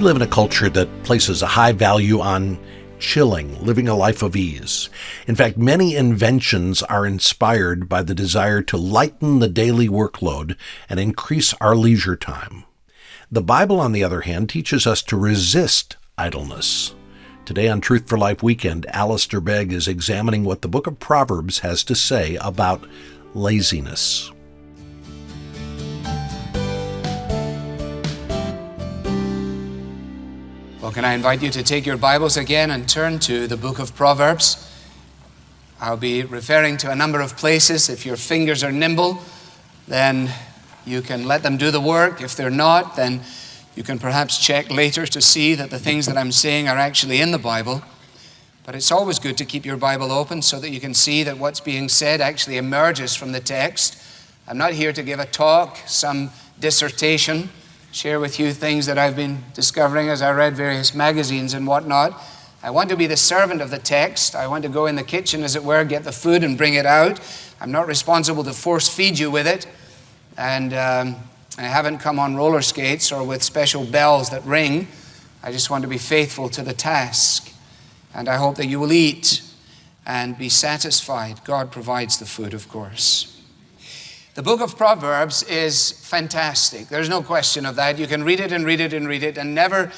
We live in a culture that places a high value on chilling, living a life of ease. In fact, many inventions are inspired by the desire to lighten the daily workload and increase our leisure time. The Bible, on the other hand, teaches us to resist idleness. Today on Truth for Life Weekend, Alistair Begg is examining what the book of Proverbs has to say about laziness. Well, can I invite you to take your Bibles again and turn to the book of Proverbs? I'll be referring to a number of places. If your fingers are nimble, then you can let them do the work. If they're not, then you can perhaps check later to see that the things that I'm saying are actually in the Bible. But it's always good to keep your Bible open so that you can see that what's being said actually emerges from the text. I'm not here to give a talk, some dissertation, share with you things that I've been discovering as I read various magazines and whatnot. I want to be the servant of the text. I want to go in the kitchen, as it were, get the food and bring it out. I'm not responsible to force feed you with it. And I haven't come on roller skates or with special bells that ring. I just want to be faithful to the task. And I hope that you will eat and be satisfied. God provides the food, of course. The book of Proverbs is fantastic. There's no question of that. You can read it and read it and read it and never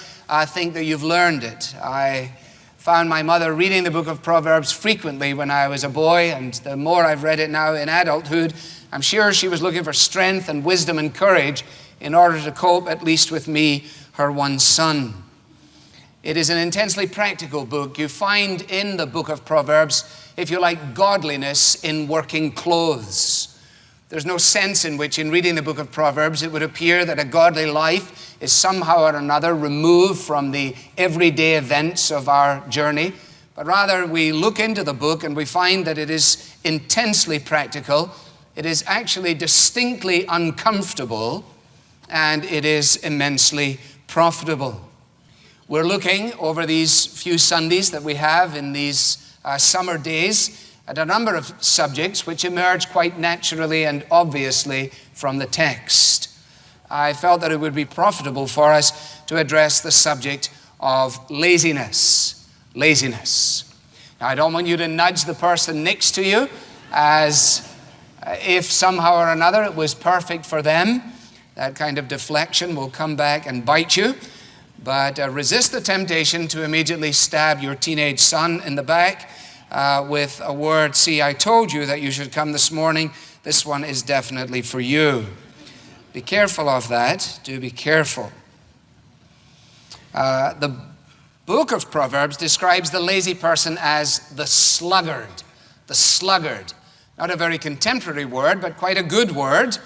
think that you've learned it. I found my mother reading the book of Proverbs frequently when I was a boy, and the more I've read it now in adulthood, I'm sure she was looking for strength and wisdom and courage in order to cope, at least with me, her one son. It is an intensely practical book. You find in the book of Proverbs, if you like, godliness in working clothes. There's no sense in which, in reading the book of Proverbs, it would appear that a godly life is somehow or another removed from the everyday events of our journey. But rather, we look into the book and we find that it is intensely practical. It is actually distinctly uncomfortable, and it is immensely profitable. We're looking over these few Sundays that we have in these summer days at a number of subjects which emerge quite naturally and obviously from the text. I felt that it would be profitable for us to address the subject of laziness. Laziness. Now, I don't want you to nudge the person next to you as if somehow or another it was perfect for them. That kind of deflection will come back and bite you. But resist the temptation to immediately stab your teenage son in the back with a word, "See, I told you that you should come this morning. This one is definitely for you." Be careful of that. Do be careful. The book of Proverbs describes the lazy person as the sluggard. The sluggard. Not a very contemporary word, but quite a good word.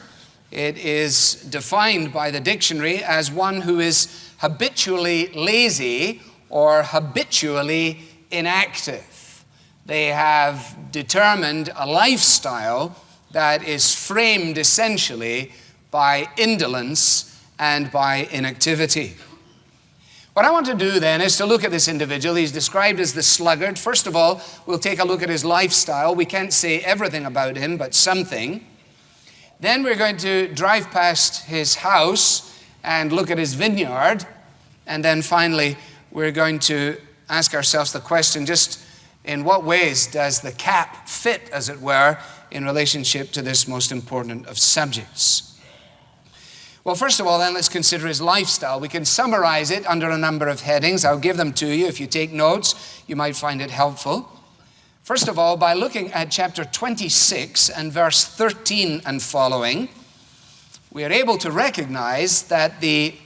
It is defined by the dictionary as one who is habitually lazy or habitually inactive. They have determined a lifestyle that is framed essentially by indolence and by inactivity. What I want to do then is to look at this individual. He's described as the sluggard. First of all, we'll take a look at his lifestyle. We can't say everything about him, but something. Then we're going to drive past his house and look at his vineyard. And then finally, we're going to ask ourselves the question, just in what ways does the cap fit, as it were, in relationship to this most important of subjects? Well, first of all, then, let's consider his lifestyle. We can summarize it under a number of headings. I'll give them to you. If you take notes, you might find it helpful. First of all, by looking at chapter 26 and verse 13 and following, we are able to recognize that the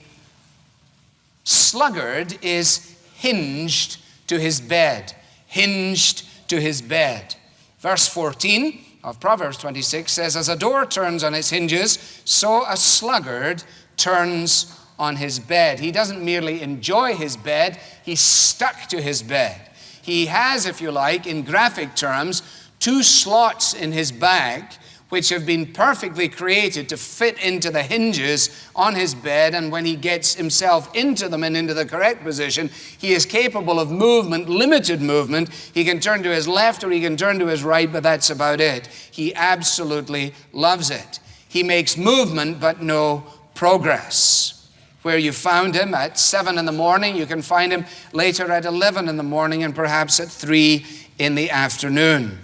sluggard is hinged to his bed. Hinged to his bed. Verse 14 of Proverbs 26 says, "As a door turns on its hinges, so a sluggard turns on his bed." He doesn't merely enjoy his bed, he's stuck to his bed. He has, if you like, in graphic terms, two slots in his back which have been perfectly created to fit into the hinges on his bed, and when he gets himself into them and into the correct position, he is capable of movement, limited movement. He can turn to his left or he can turn to his right, but that's about it. He absolutely loves it. He makes movement but no progress. Where you found him at 7 in the morning, you can find him later at 11 in the morning and perhaps at 3 in the afternoon.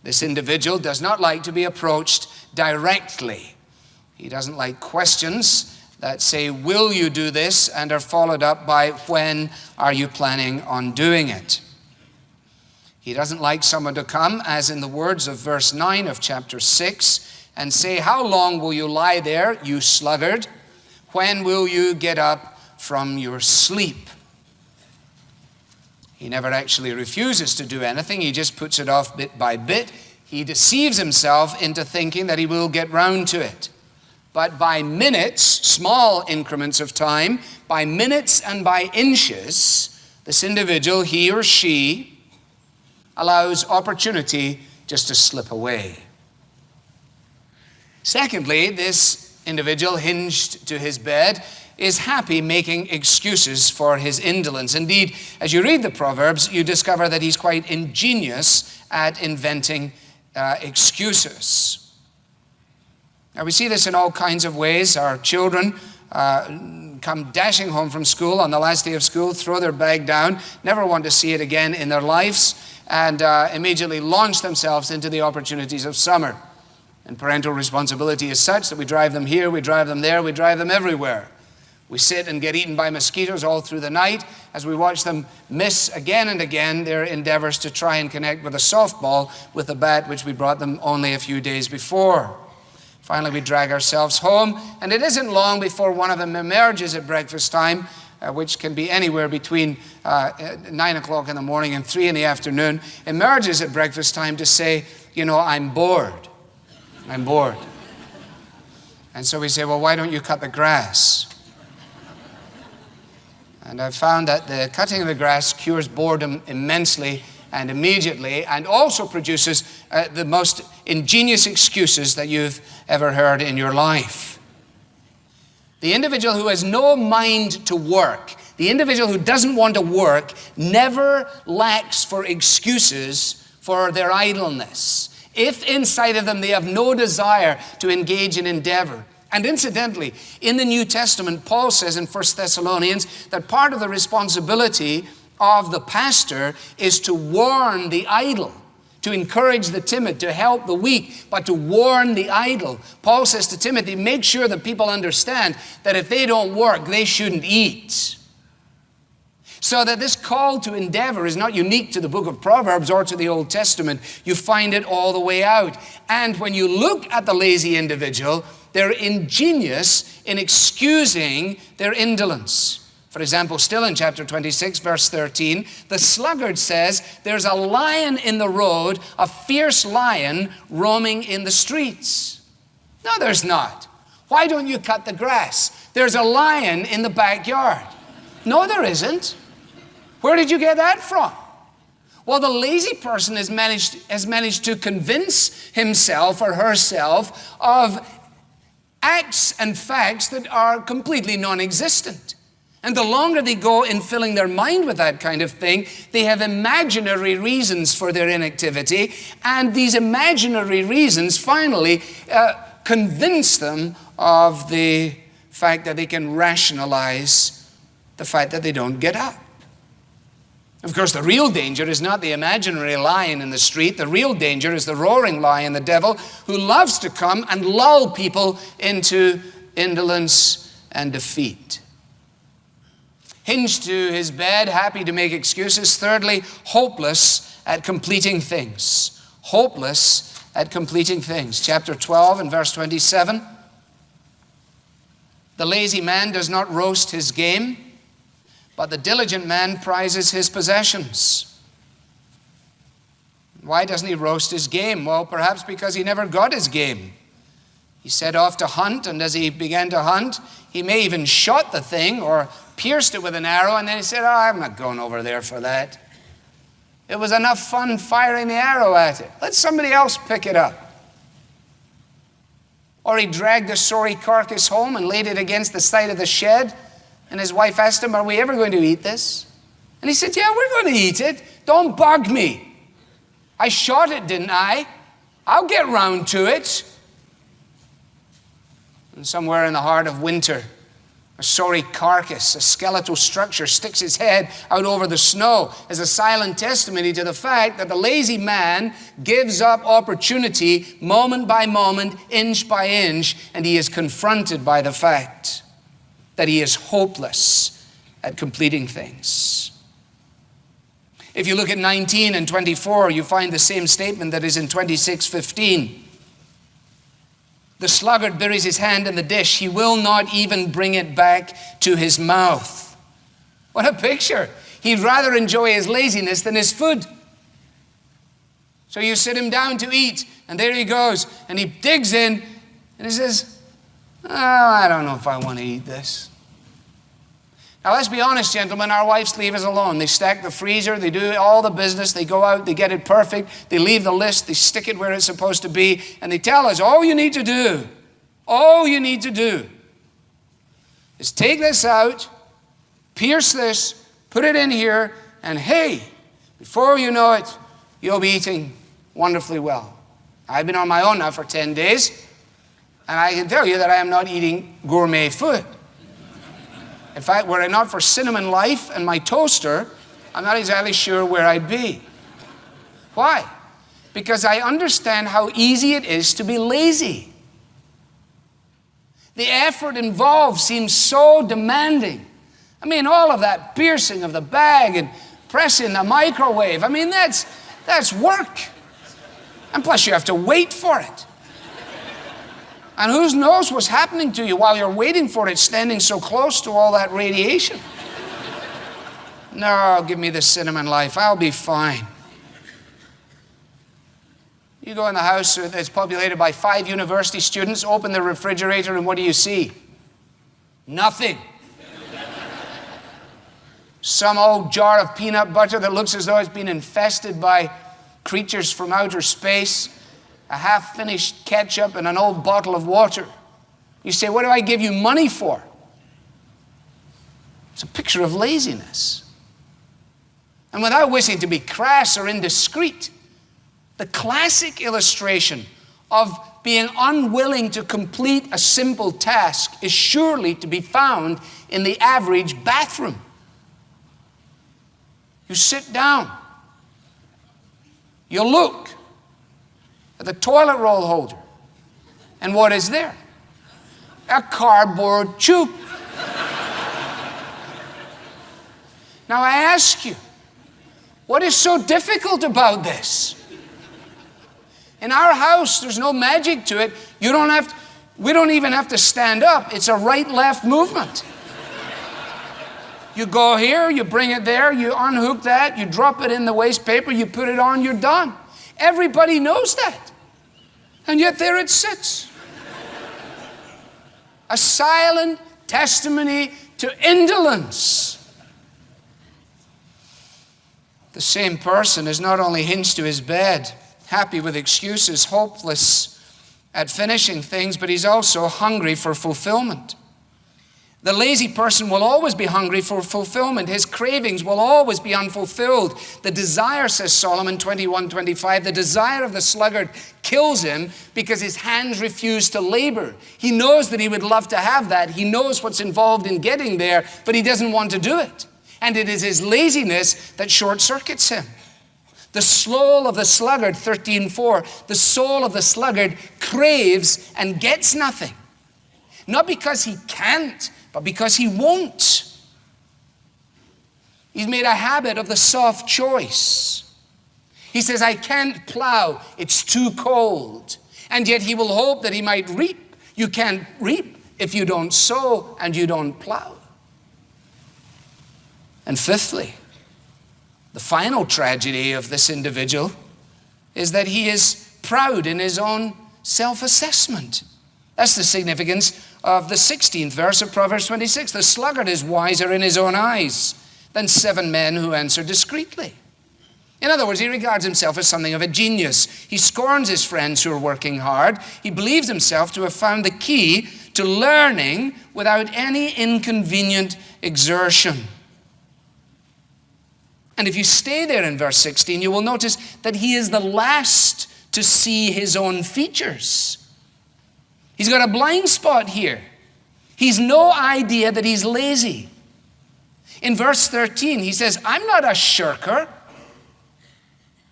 This individual does not like to be approached directly. He doesn't like questions that say, will you do this? And are followed up by, when are you planning on doing it? He doesn't like someone to come, as in the words of verse 9 of chapter 6, and say, how long will you lie there, you sluggard? When will you get up from your sleep? He never actually refuses to do anything. He just puts it off bit by bit. He deceives himself into thinking that he will get round to it. But by minutes, small increments of time, by minutes and by inches, this individual, he or she, allows opportunity just to slip away. Secondly, this individual hinged to his bed is happy making excuses for his indolence. Indeed, as you read the Proverbs, you discover that he's quite ingenious at inventing excuses. Now, we see this in all kinds of ways. Our children come dashing home from school on the last day of school, throw their bag down, never want to see it again in their lives, and immediately launch themselves into the opportunities of summer. And parental responsibility is such that we drive them here, we drive them there, we drive them everywhere. We sit and get eaten by mosquitoes all through the night as we watch them miss again and again their endeavors to try and connect with a softball with a bat which we brought them only a few days before. Finally, we drag ourselves home, and it isn't long before one of them emerges at breakfast time, which can be anywhere between 9 o'clock in the morning and 3 in the afternoon, emerges at breakfast time to say, I'm bored. I'm bored. And so we say, well, why don't you cut the grass? And I've found that the cutting of the grass cures boredom immensely and immediately, and also produces the most ingenious excuses that you've ever heard in your life. The individual who has no mind to work, the individual who doesn't want to work, never lacks for excuses for their idleness. If inside of them they have no desire to engage in endeavor. And incidentally, in the New Testament, Paul says in 1 Thessalonians that part of the responsibility of the pastor is to warn the idle, to encourage the timid, to help the weak, but to warn the idle. Paul says to Timothy, make sure that people understand that if they don't work, they shouldn't eat. So that this call to endeavor is not unique to the book of Proverbs or to the Old Testament. You find it all the way out. And when you look at the lazy individual, they're ingenious in excusing their indolence. For example, still in chapter 26, verse 13, the sluggard says, there's a lion in the road, a fierce lion roaming in the streets. No, there's not. Why don't you cut the grass? There's a lion in the backyard. No, there isn't. Where did you get that from? Well, the lazy person has managed to convince himself or herself of acts and facts that are completely non-existent. And the longer they go in filling their mind with that kind of thing, they have imaginary reasons for their inactivity, and these imaginary reasons finally convince them of the fact that they can rationalize the fact that they don't get up. Of course, the real danger is not the imaginary lion in the street. The real danger is the roaring lion, the devil, who loves to come and lull people into indolence and defeat. Hinged to his bed, happy to make excuses. Thirdly, hopeless at completing things. Hopeless at completing things. Chapter 12 and verse 27. The lazy man does not roast his game, but the diligent man prizes his possessions. Why doesn't he roast his game? Well, perhaps because he never got his game. He set off to hunt, and as he began to hunt, he may even shot the thing or pierced it with an arrow, and then he said, I'm not going over there for that. It was enough fun firing the arrow at it. Let somebody else pick it up. Or he dragged the sorry carcass home and laid it against the side of the shed, and his wife asked him, are we ever going to eat this? And he said, yeah, we're going to eat it. Don't bug me. I shot it, didn't I? I'll get round to it. And somewhere in the heart of winter, A sorry carcass, a skeletal structure, sticks his head out over the snow as a silent testimony to the fact that the lazy man gives up opportunity moment by moment, inch by inch, and he is confronted by the fact that he is hopeless at completing things. If you look at 19 and 24, you find the same statement that is in 26:15. The sluggard buries his hand in the dish. He will not even bring it back to his mouth. What a picture. He'd rather enjoy his laziness than his food. So you sit him down to eat, and there he goes. And he digs in, and he says, "Oh, I don't know if I want to eat this." Now, let's be honest, gentlemen, our wives leave us alone. They stack the freezer, they do all the business, they go out, they get it perfect, they leave the list, they stick it where it's supposed to be, and they tell us, all you need to do is take this out, pierce this, put it in here, and hey, before you know it, you'll be eating wonderfully well. I've been on my own now for 10 days, and I can tell you that I am not eating gourmet food. In fact, were it not for Cinnamon Life and my toaster, I'm not exactly sure where I'd be. Why? Because I understand how easy it is to be lazy. The effort involved seems so demanding. I mean, all of that piercing of the bag and pressing the microwave, I mean, that's work. And plus you have to wait for it. And who knows what's happening to you while you're waiting for it, standing so close to all that radiation. No, give me the Cinnamon Life. I'll be fine. You go in the house that's populated by 5 university students, open the refrigerator, and what do you see? Nothing. Some old jar of peanut butter that looks as though it's been infested by creatures from outer space. A half-finished ketchup and an old bottle of water. You say, what do I give you money for? It's a picture of laziness. And without wishing to be crass or indiscreet, the classic illustration of being unwilling to complete a simple task is surely to be found in the average bathroom. You sit down. You look at the toilet roll holder. And what is there? A cardboard tube. Now I ask you, what is so difficult about this? In our house, there's no magic to it. We don't even have to stand up. It's a right-left movement. You go here, you bring it there, you unhook that, you drop it in the waste paper, you put it on, you're done. Everybody knows that. And yet there it sits. A silent testimony to indolence. The same person is not only hinged to his bed, happy with excuses, hopeless at finishing things, but he's also hungry for fulfillment. The lazy person will always be hungry for fulfillment. His cravings will always be unfulfilled. The desire, says Solomon 21:25, the desire of the sluggard kills him because his hands refuse to labor. He knows that he would love to have that. He knows what's involved in getting there, but he doesn't want to do it. And it is his laziness that short-circuits him. The soul of the sluggard, 13:4, the soul of the sluggard craves and gets nothing. Not because he can't, but because he won't. He's made a habit of the soft choice. He says, I can't plow, it's too cold. And yet he will hope that he might reap. You can't reap if you don't sow and you don't plow. And fifthly, the final tragedy of this individual is that he is proud in his own self-assessment. That's the significance of the 16th verse of Proverbs 26. The sluggard is wiser in his own eyes than 7 men who answer discreetly. In other words, he regards himself as something of a genius. He scorns his friends who are working hard. He believes himself to have found the key to learning without any inconvenient exertion. And if you stay there in verse 16, you will notice that he is the last to see his own features. He's got a blind spot here. He's no idea that he's lazy. In verse 13, he says, I'm not a shirker.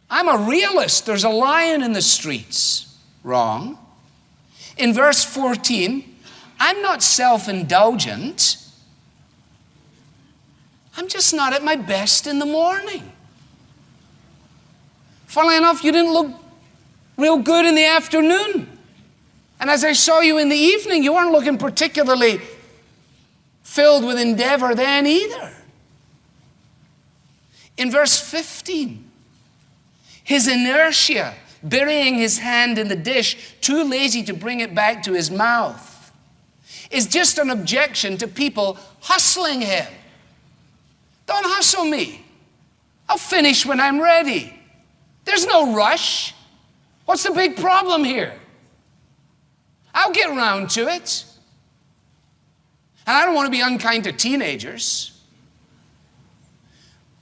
I'm a realist. There's a lion in the streets. Wrong. In verse 14, I'm not self-indulgent. I'm just not at my best in the morning. Funnily enough, you didn't look real good in the afternoon. And as I saw you in the evening, you weren't looking particularly filled with endeavor then either. In verse 15, his inertia, burying his hand in the dish, too lazy to bring it back to his mouth, is just an objection to people hustling him. Don't hustle me. I'll finish when I'm ready. There's no rush. What's the big problem here? I'll get around to it. And I don't want to be unkind to teenagers.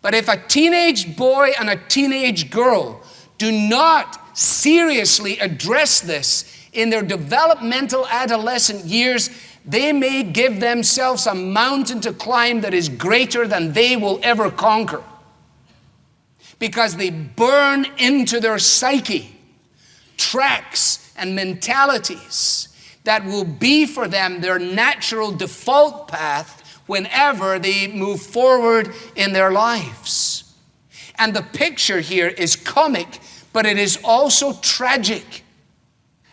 But if a teenage boy and a teenage girl do not seriously address this in their developmental adolescent years, they may give themselves a mountain to climb that is greater than they will ever conquer. Because they burn into their psyche tracks and mentalities that will be for them their natural default path whenever they move forward in their lives. And the picture here is comic, but it is also tragic.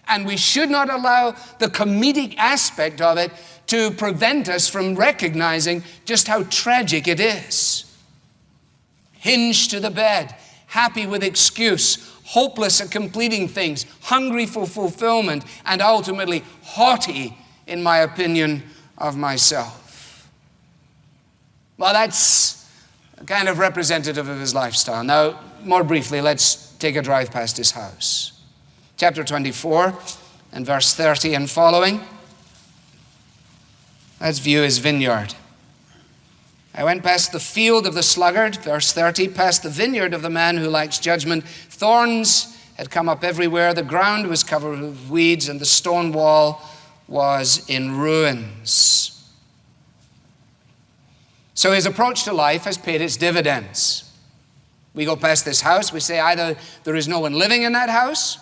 And we should not allow the comedic aspect of it to prevent us from recognizing just how tragic it is. Hinged to the bed, happy with excuse, hopeless at completing things, hungry for fulfillment, and ultimately haughty, in my opinion, of myself. Well, that's kind of representative of his lifestyle. Now, more briefly, let's take a drive past his house. Chapter 24 and verse 30 and following. Let's view his vineyard. I went past the field of the sluggard, verse 30, past the vineyard of the man who lacks judgment. Thorns had come up everywhere. The ground was covered with weeds, and the stone wall was in ruins. So his approach to life has paid its dividends. We go past this house, we say either there is no one living in that house,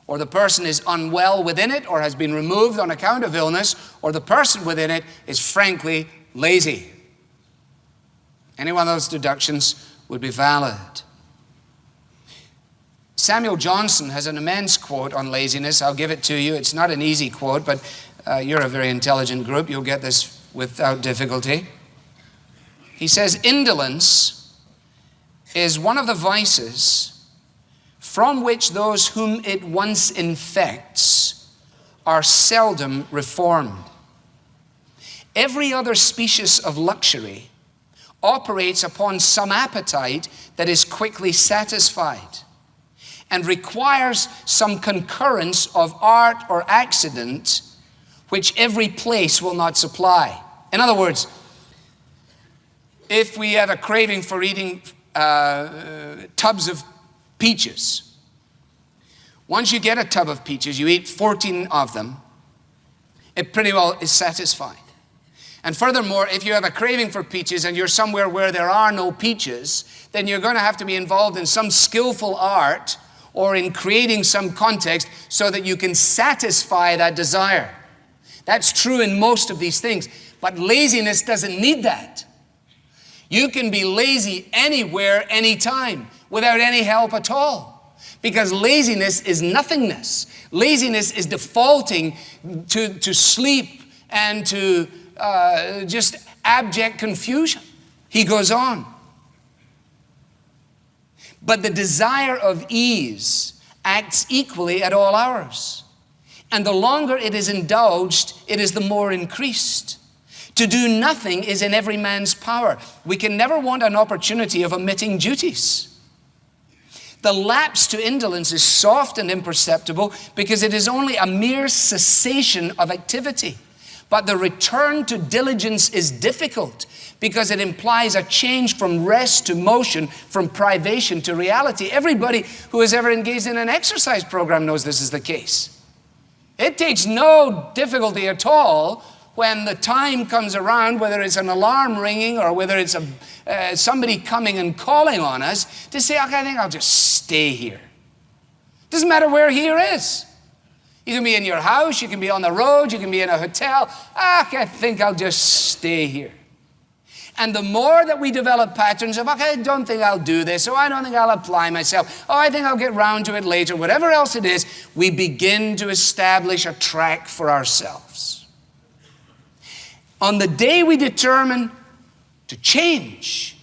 or the person is unwell within it, or has been removed on account of illness, or the person within it is frankly lazy. Any one of those deductions would be valid. Samuel Johnson has an immense quote on laziness. I'll give it to you. It's not an easy quote, but you're a very intelligent group. You'll get this without difficulty. He says, indolence is one of the vices from which those whom it once infects are seldom reformed. Every other species of luxury operates upon some appetite that is quickly satisfied and requires some concurrence of art or accident which every place will not supply. In other words, if we have a craving for eating tubs of peaches, once you get a tub of peaches, you eat 14 of them, it pretty well is satisfied. And furthermore, if you have a craving for peaches and you're somewhere where there are no peaches, then you're going to have to be involved in some skillful art or in creating some context so that you can satisfy that desire. That's true in most of these things, but laziness doesn't need that. You can be lazy anywhere, anytime, without any help at all. Because laziness is nothingness. Laziness is defaulting to sleep and to just abject confusion. He goes on. But the desire of ease acts equally at all hours. And the longer it is indulged, it is the more increased. To do nothing is in every man's power. We can never want an opportunity of omitting duties. The lapse to indolence is soft and imperceptible because it is only a mere cessation of activity. But the return to diligence is difficult because it implies a change from rest to motion, from privation to reality. Everybody who has ever engaged in an exercise program knows this is the case. It takes no difficulty at all when the time comes around, whether it's an alarm ringing or whether it's somebody coming and calling on us, to say, okay, I think I'll just stay here. Doesn't matter where here is. You can be in your house, you can be on the road, you can be in a hotel. I think I'll just stay here. And the more that we develop patterns of, okay, I don't think I'll do this, or I don't think I'll apply myself, oh, I think I'll get round to it later, whatever else it is, we begin to establish a track for ourselves. On the day we determine to change,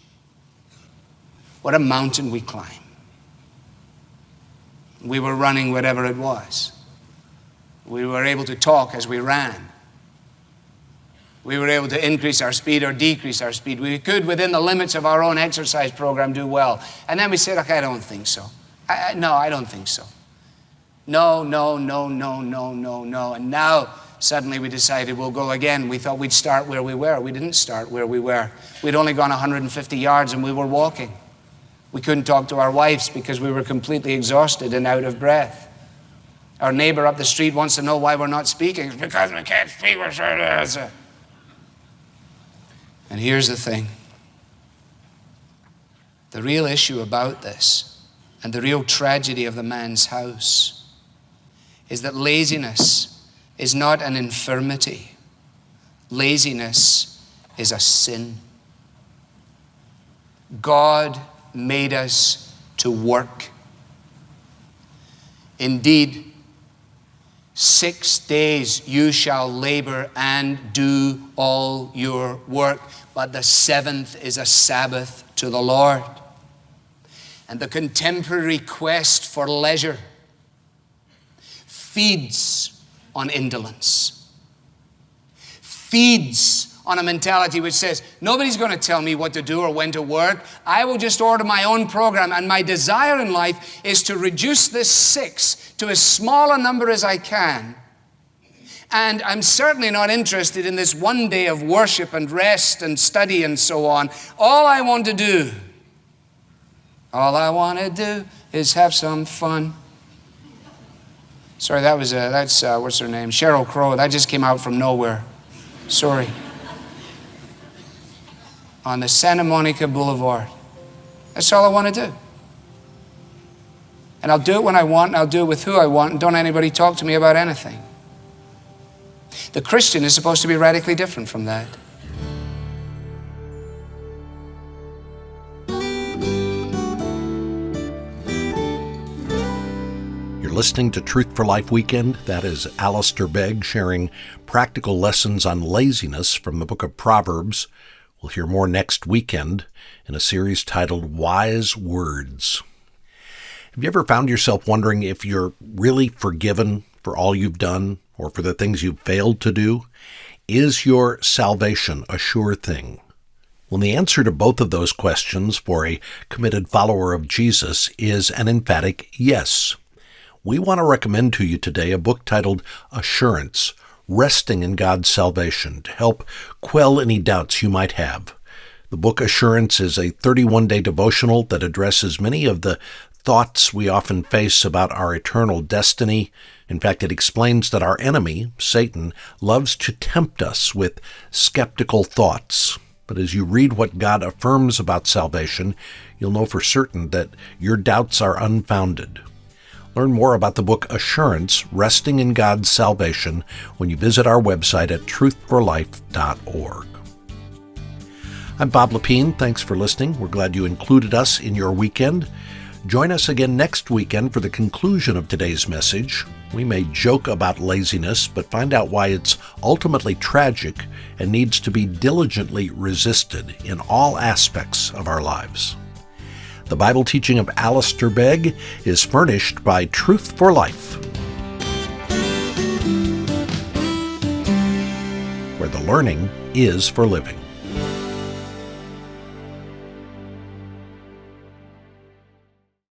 what a mountain we climb. We were running whatever it was. We were able to talk as we ran. We were able to increase our speed or decrease our speed. We could, within the limits of our own exercise program, do well. And then we said, okay, I don't think so. No, I don't think so. No. And now, suddenly we decided we'll go again. We thought we'd start where we were. We didn't start where we were. We'd only gone 150 yards and we were walking. We couldn't talk to our wives because we were completely exhausted and out of breath. Our neighbor up the street wants to know why we're not speaking. It's because we can't speak. And here's the thing. The real issue about this, and the real tragedy of the man's house, is that laziness is not an infirmity. Laziness is a sin. God made us to work. Indeed, 6 days you shall labor and do all your work, but the seventh is a Sabbath to the Lord. And the contemporary quest for leisure feeds on indolence, feeds on a mentality which says, nobody's going to tell me what to do or when to work. I will just order my own program. And my desire in life is to reduce this 6 to as small a number as I can. And I'm certainly not interested in this one day of worship and rest and study and so on. All I want to do is have some fun. Sorry, that's what's her name? Sheryl Crow. That just came out from nowhere. Sorry. On the Santa Monica Boulevard. That's all I want to do. And I'll do it when I want, and I'll do it with who I want, and don't anybody talk to me about anything. The Christian is supposed to be radically different from that. You're listening to Truth for Life Weekend. That is Alistair Begg sharing practical lessons on laziness from the book of Proverbs. We'll hear more next weekend in a series titled Wise Words. Have you ever found yourself wondering if you're really forgiven for all you've done or for the things you've failed to do? Is your salvation a sure thing? Well, the answer to both of those questions for a committed follower of Jesus is an emphatic yes. We want to recommend to you today a book titled Assurance, Resting in God's Salvation, to help quell any doubts you might have. The book Assurance is a 31-day devotional that addresses many of the thoughts we often face about our eternal destiny. In fact, it explains that our enemy, Satan, loves to tempt us with skeptical thoughts. But as you read what God affirms about salvation, you'll know for certain that your doubts are unfounded. Learn more about the book Assurance, Resting in God's Salvation, when you visit our website at truthforlife.org. I'm Bob Lepine. Thanks for listening. We're glad you included us in your weekend. Join us again next weekend for the conclusion of today's message. We may joke about laziness, but find out why it's ultimately tragic and needs to be diligently resisted in all aspects of our lives. The Bible teaching of Alistair Begg is furnished by Truth for Life, where the learning is for living.